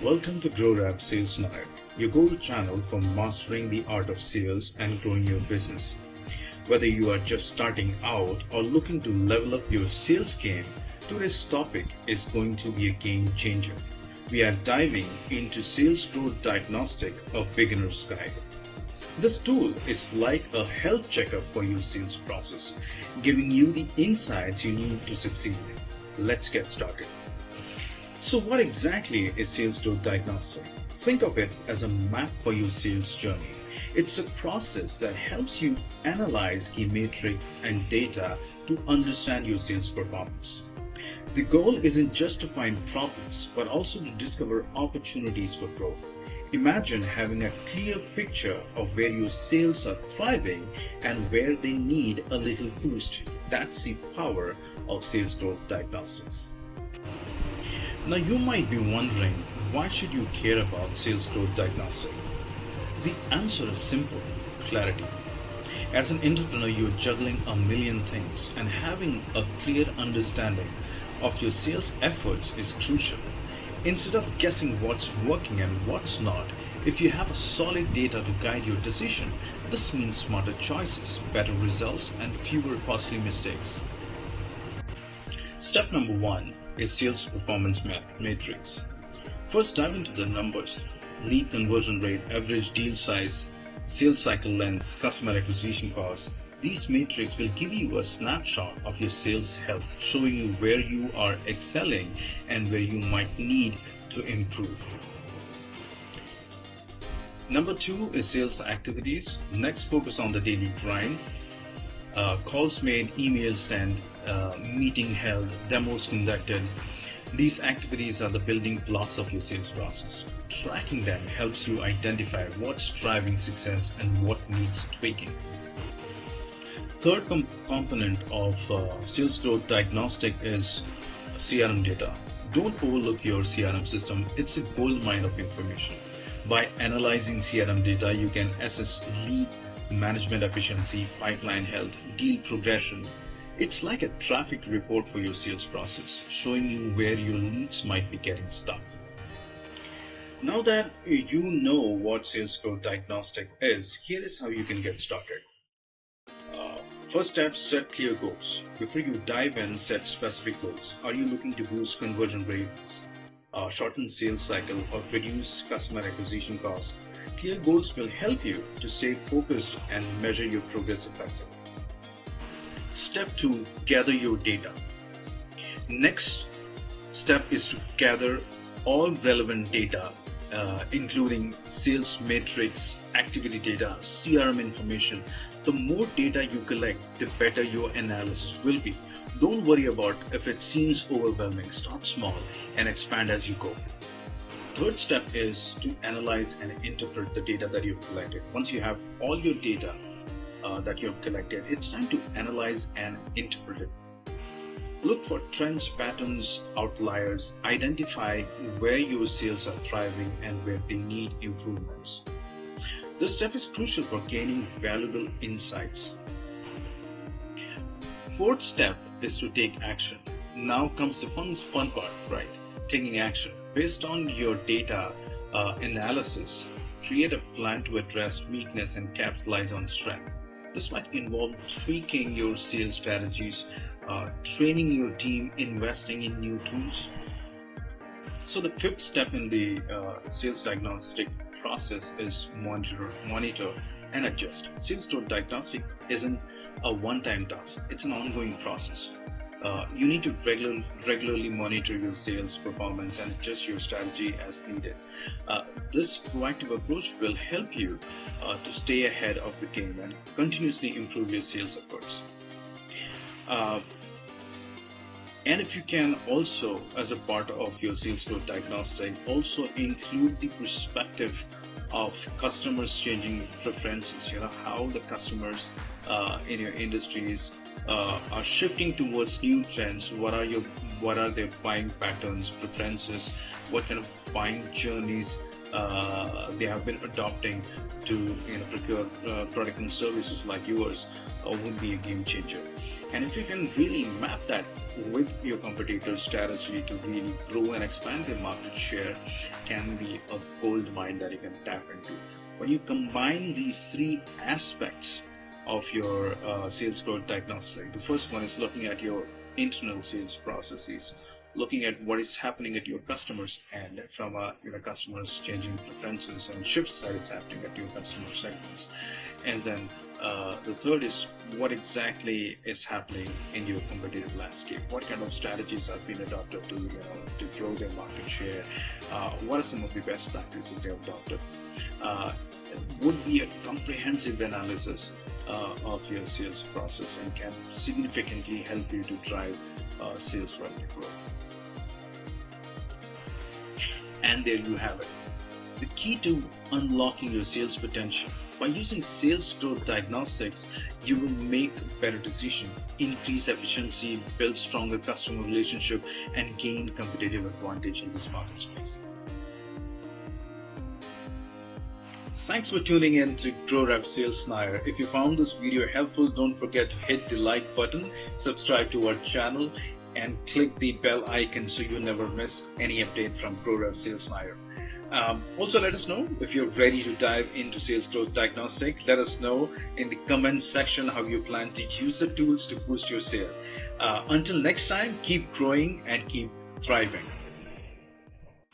Welcome to GroRev SalesNair, your go-to channel for mastering the art of sales and growing your business. Whether you are just starting out or looking to level up your sales game, today's topic is going to be a game changer. We are diving into Sales Growth Diagnostic, a beginner's guide. This tool is like a health checkup for your sales process, giving you the insights you need to succeed. Let's get started. So what exactly is Sales Growth Diagnostic? Think of it as a map for your sales journey. It's a process that helps you analyze key metrics and data to understand your sales performance. The goal isn't just to find problems, but also to discover opportunities for growth. Imagine having a clear picture of where your sales are thriving and where they need a little boost. That's the power of Sales Growth Diagnostics. Now you might be wondering, why should you care about Sales Growth Diagnostic? The answer is simple: clarity. As an entrepreneur, you're juggling a million things, and having a clear understanding of your sales efforts is crucial. Instead of guessing what's working and what's not, if you have a solid data to guide your decision, this means smarter choices, better results, and fewer costly mistakes. Step number 1 is sales performance matrix. First, dive into the numbers: lead conversion rate, average deal size, sales cycle length, customer acquisition cost. These metrics will give you a snapshot of your sales health, showing you where you are excelling and where you might need to improve. Number 2 is sales activities. Next, focus on the daily grind. Calls made, emails sent, meeting held, demos conducted. These activities are the building blocks of your sales process. Tracking them helps you identify what's driving success and what needs tweaking. Third component of Sales Growth Diagnostic is CRM data. Don't overlook your CRM system. It's a gold mine of information. By analyzing CRM data, you can assess lead management efficiency, pipeline health, deal progression. It's like a traffic report for your sales process, showing you where your leads might be getting stuck. Now that you know what Sales Growth Diagnostic is, here is how you can get started. First step, set clear goals. Before you dive in, set specific goals. Are you looking to boost conversion rates, shorten sales cycle, or reduce customer acquisition costs? Clear goals will help you to stay focused and measure your progress effectively. Step 2, gather your data. Next step is to gather all relevant data, including sales metrics, activity data, CRM information. The more data you collect, the better your analysis will be. Don't worry about if it seems overwhelming. Start small and expand as you go. Third step is to analyze and interpret the data that you've collected. Once you have all your data that you've collected, it's time to analyze and interpret it. Look for trends, patterns, outliers. Identify where your sales are thriving and where they need improvements. This step is crucial for gaining valuable insights. Fourth step is to take action. Now comes the fun part, right? Taking action. Based on your data analysis, create a plan to address weakness and capitalize on strengths. This might involve tweaking your sales strategies, training your team, investing in new tools. So the fifth step in the sales diagnostic process is monitor and adjust. Sales Growth Diagnostic isn't a one-time task. It's an ongoing process. You need to regularly monitor your sales performance and adjust your strategy as needed. This proactive approach will help you to stay ahead of the game and continuously improve your sales efforts. And if you can also, as a part of your Sales Growth Diagnostic, also include the perspective of customers' changing preferences. How the customers in your industries are shifting towards new trends. What are their buying patterns, preferences? What kind of buying journeys they have been adopting to procure product and services like yours would be a game changer. And if you can really map that with your competitor's strategy to really grow and expand their market share, can be a gold mine that you can tap into. When you combine these three aspects of your sales growth diagnostic, the first one is looking at your internal sales processes, looking at what is happening at your customers end from customers changing preferences and shifts that is happening at your customer segments. And then the third is what exactly is happening in your competitive landscape. What kind of strategies have been adopted to grow their market share? What are some of the best practices they have adopted? Would be a comprehensive analysis of your sales process and can significantly help you to drive sales revenue growth. And there you have it. The key to unlocking your sales potential. By using Sales Growth Diagnostics, you will make a better decision, increase efficiency, build stronger customer relationship, and gain competitive advantage in this market space. Thanks for tuning in to GroRev SalesNair. If you found this video helpful, don't forget to hit the like button, subscribe to our channel, and click the bell icon so you never miss any update from GroRev SalesNair. Also, let us know if you're ready to dive into Sales Growth Diagnostic. Let us know in the comments section how you plan to use the tools to boost your sale. Until next time, keep growing and keep thriving.